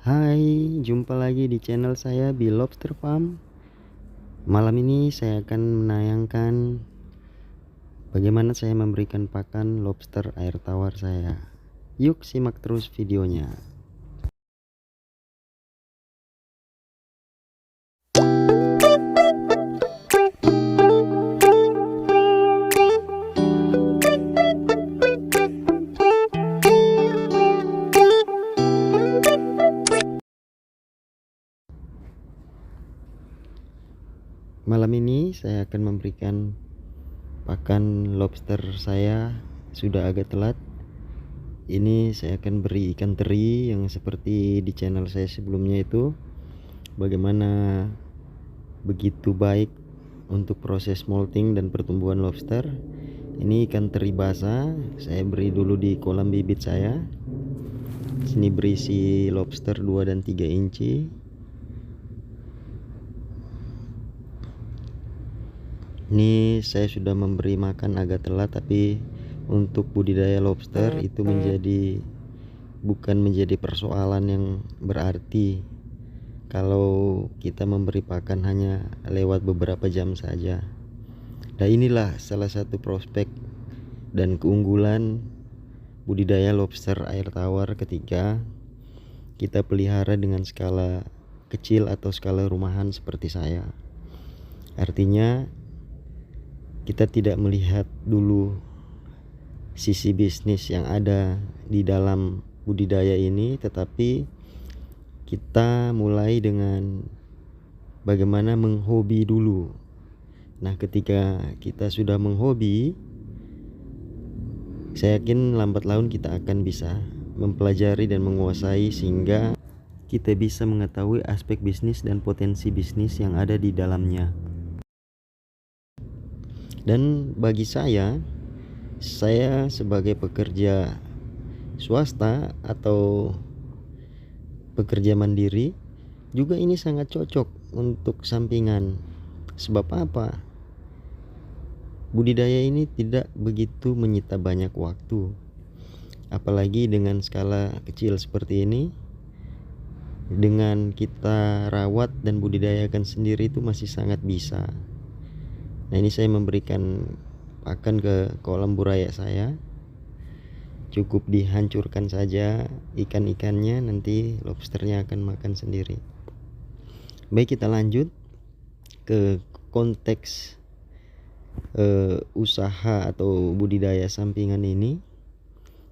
Hai, jumpa lagi di channel saya Bi Lobster Farm. Malam ini saya akan menayangkan bagaimana saya memberikan pakan lobster air tawar saya. Yuk simak terus videonya. Malam ini saya akan memberikan pakan lobster saya. Sudah agak telat. Ini saya akan beri ikan teri yang seperti di channel saya sebelumnya itu. Bagaimana begitu baik untuk proses molting dan pertumbuhan lobster. Ini ikan teri basah, saya beri dulu di kolam bibit saya. Sini berisi lobster 2 dan 3 inci. Ini saya sudah memberi makan agak telat, tapi untuk budidaya lobster itu bukan menjadi persoalan yang berarti kalau kita memberi pakan hanya lewat beberapa jam saja. Nah, inilah salah satu prospek dan keunggulan budidaya lobster air tawar ketika kita pelihara dengan skala kecil atau skala rumahan seperti saya. Artinya kita tidak melihat dulu sisi bisnis yang ada di dalam budidaya ini, tetapi kita mulai dengan bagaimana menghobi dulu. Nah, ketika kita sudah menghobi, saya yakin lambat laun kita akan bisa mempelajari dan menguasai sehingga kita bisa mengetahui aspek bisnis dan potensi bisnis yang ada di dalamnya. Dan bagi saya sebagai pekerja swasta atau pekerja mandiri juga ini sangat cocok untuk sampingan. Sebab apa? Budidaya ini tidak begitu menyita banyak waktu, apalagi dengan skala kecil seperti ini. Dengan kita rawat dan budidayakan sendiri itu masih sangat bisa. Nah, ini saya memberikan pakan ke kolam buraya saya. Cukup dihancurkan saja ikan-ikannya, nanti lobsternya akan makan sendiri. Baik, kita lanjut ke konteks usaha atau budidaya sampingan ini.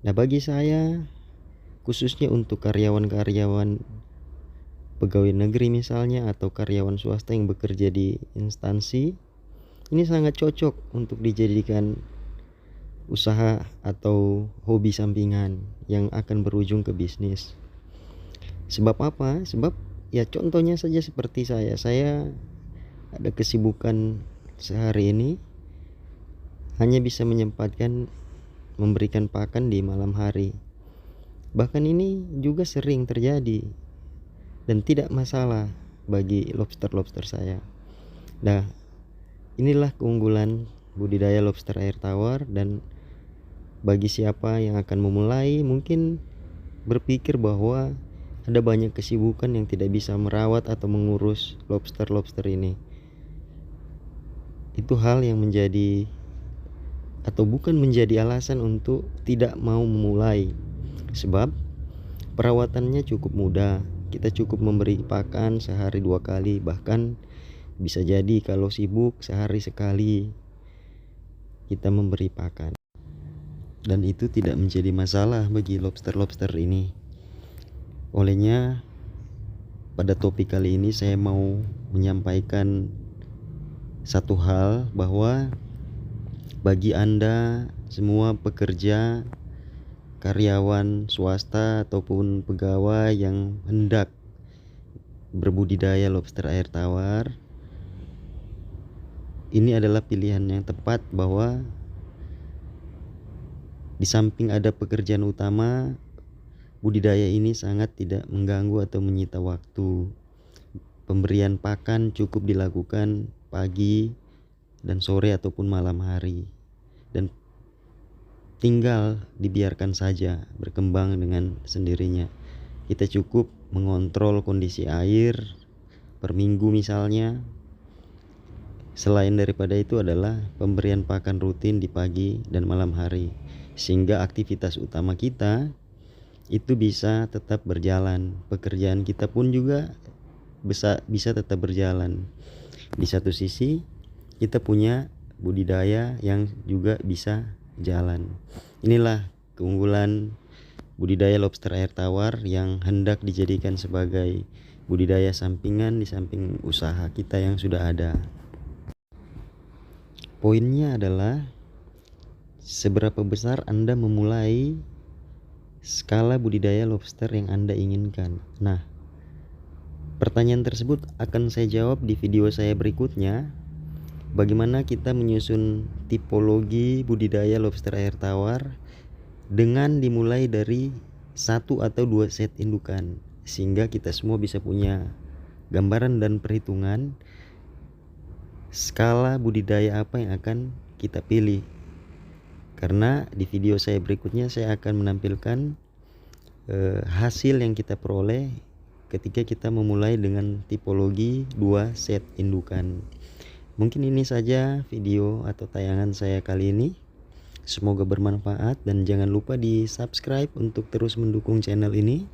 Nah, bagi saya khususnya untuk karyawan-karyawan pegawai negeri misalnya atau karyawan swasta yang bekerja di instansi, ini sangat cocok untuk dijadikan usaha atau hobi sampingan yang akan berujung ke bisnis. Sebab apa? Sebab ya contohnya saja seperti saya ada kesibukan sehari ini hanya bisa menyempatkan memberikan pakan di malam hari. Bahkan ini juga sering terjadi dan tidak masalah bagi lobster-lobster saya. Nah, inilah keunggulan budidaya lobster air tawar, dan bagi siapa yang akan memulai mungkin berpikir bahwa ada banyak kesibukan yang tidak bisa merawat atau mengurus lobster-lobster ini. Itu hal yang menjadi atau bukan menjadi alasan untuk tidak mau memulai. Sebab perawatannya cukup mudah. Kita cukup memberi pakan sehari 2 kali, bahkan bisa jadi kalau sibuk sehari sekali kita memberi pakan. Dan itu tidak menjadi masalah bagi lobster-lobster ini. Olehnya pada topik kali ini saya mau menyampaikan satu hal, bahwa bagi Anda semua pekerja, karyawan swasta ataupun pegawai yang hendak berbudidaya lobster air tawar, ini adalah pilihan yang tepat, bahwa di samping ada pekerjaan utama, budidaya ini sangat tidak mengganggu atau menyita waktu. Pemberian pakan cukup dilakukan pagi dan sore ataupun malam hari, dan tinggal dibiarkan saja berkembang dengan sendirinya. Kita cukup mengontrol kondisi air per minggu misalnya. Selain daripada itu adalah pemberian pakan rutin di pagi dan malam hari, sehingga aktivitas utama kita itu bisa tetap berjalan. Pekerjaan kita pun juga bisa tetap berjalan. Di satu sisi kita punya budidaya yang juga bisa jalan. Inilah keunggulan budidaya lobster air tawar yang hendak dijadikan sebagai budidaya sampingan di samping usaha kita yang sudah ada. Poinnya adalah seberapa besar Anda memulai skala budidaya lobster yang Anda inginkan. Nah, pertanyaan tersebut akan saya jawab di video saya berikutnya. Bagaimana kita menyusun tipologi budidaya lobster air tawar dengan dimulai dari 1 atau 2 set indukan, sehingga kita semua bisa punya gambaran dan perhitungan skala budidaya apa yang akan kita pilih. Karena di video saya berikutnya saya akan menampilkan hasil yang kita peroleh ketika kita memulai dengan tipologi 2 set indukan. Mungkin ini saja video atau tayangan saya kali ini. Semoga bermanfaat dan jangan lupa di subscribe untuk terus mendukung channel ini.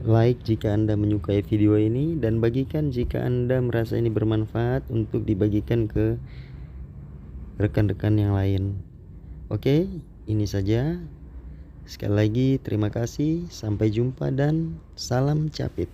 Like jika Anda menyukai video ini, dan bagikan jika Anda merasa ini bermanfaat untuk dibagikan ke rekan-rekan yang lain. Oke, ini saja. Sekali lagi terima kasih, sampai jumpa dan salam capit.